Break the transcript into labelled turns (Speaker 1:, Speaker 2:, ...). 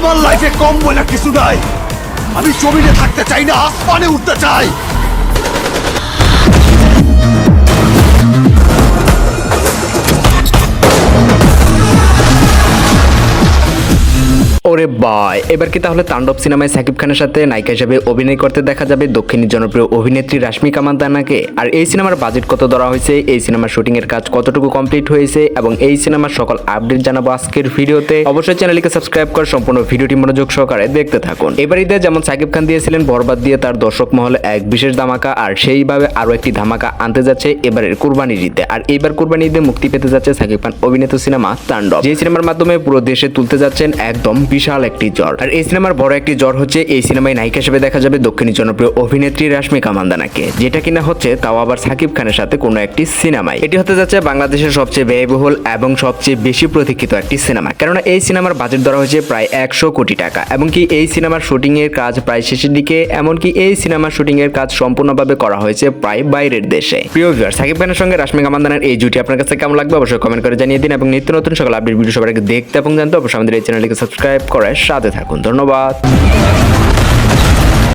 Speaker 1: আমার লাইফে কম বলে কিছু নাই। আমি জমিনে থাকতে চাই না, আসমানে উঠতে চাই।
Speaker 2: ওরে ভাই, এবার কি তাহলে তাণ্ডব সিনেমায় সাকিব খানের সাথে নায়িকা হিসেবে অভিনয় করতে দেখা যাবে দক্ষিণী জনপ্রিয় অভিনেত্রী রাশমিকা মান্দানাকে? আর এই সিনেমার বাজেট কত ধরা হয়েছে, এই সিনেমার শুটিং এর কাজ কতটুকু কমপ্লিট হয়েছে এবং এই সিনেমার সকল আপডেট জানাবো আজকের ভিডিওতে। অবশ্যই চ্যানেলটিকে সাবস্ক্রাইব করে সম্পূর্ণ ভিডিওটি মনোযোগ সহকারে দেখতে থাকুন। এবার ঈদে যেমন সাকিব খান দিয়েছিলেন বরবাদ দিয়ে তার দর্শক মহলে এক বিশেষ ধামাকা, আর সেইভাবে আরো একটি ধামাকা আনতে যাচ্ছে এবারের কুরবানির ঈদে। আর এইবার কুরবানি ঈদে মুক্তি পেতে যাচ্ছে সাকিব খান অভিনীত সিনেমা তাণ্ডব, যে সিনেমার মাধ্যমে পুরো দেশে তুলতে যাচ্ছেন একদম বিশাল একটি জ্বর। আর এই সিনেমার বড় একটি জ্বর হচ্ছে এই সিনেমায় নায়িকা হিসেবে দেখা যাবে দক্ষিণী জনপ্রিয় অভিনেত্রী রাশমিকা মান্দানাকে, যেটা কিনা হচ্ছে তাও আবার সাকিব খানের সাথে কোনো একটি সিনেমায়। এটি হতে যাচ্ছে বাংলাদেশের সবচেয়ে ব্যয়বহুল এবং সবচেয়ে বেশি প্রতীক্ষিত একটি সিনেমা, কেননা এই সিনেমার বাজেট ধরা হয়েছে প্রায় 100 কোটি টাকা এবং কি এই সিনেমার শুটিং এর কাজ প্রায় শেষের দিকে, এমনকি এই সিনেমার শুটিং এর কাজ সম্পূর্ণভাবে করা হয়েছে প্রায় বাইরের দেশে। প্রিয় ভিউয়ার, সাকিব খানের সঙ্গে রাশমিকা মান্দানার এই জুটি আপনার কাছে কেমন লাগবে অবশ্যই কমেন্ট করে জানিয়ে দিন এবং নিত্য নতুন সকল আপডেট ভিডিও সবার আগে দেখতে এবং জানতে অবশ্যই আমাদের এই চ্যানেলটিকে সাবস্ক্রাইব করে সাথে থাকুন। ধন্যবাদ।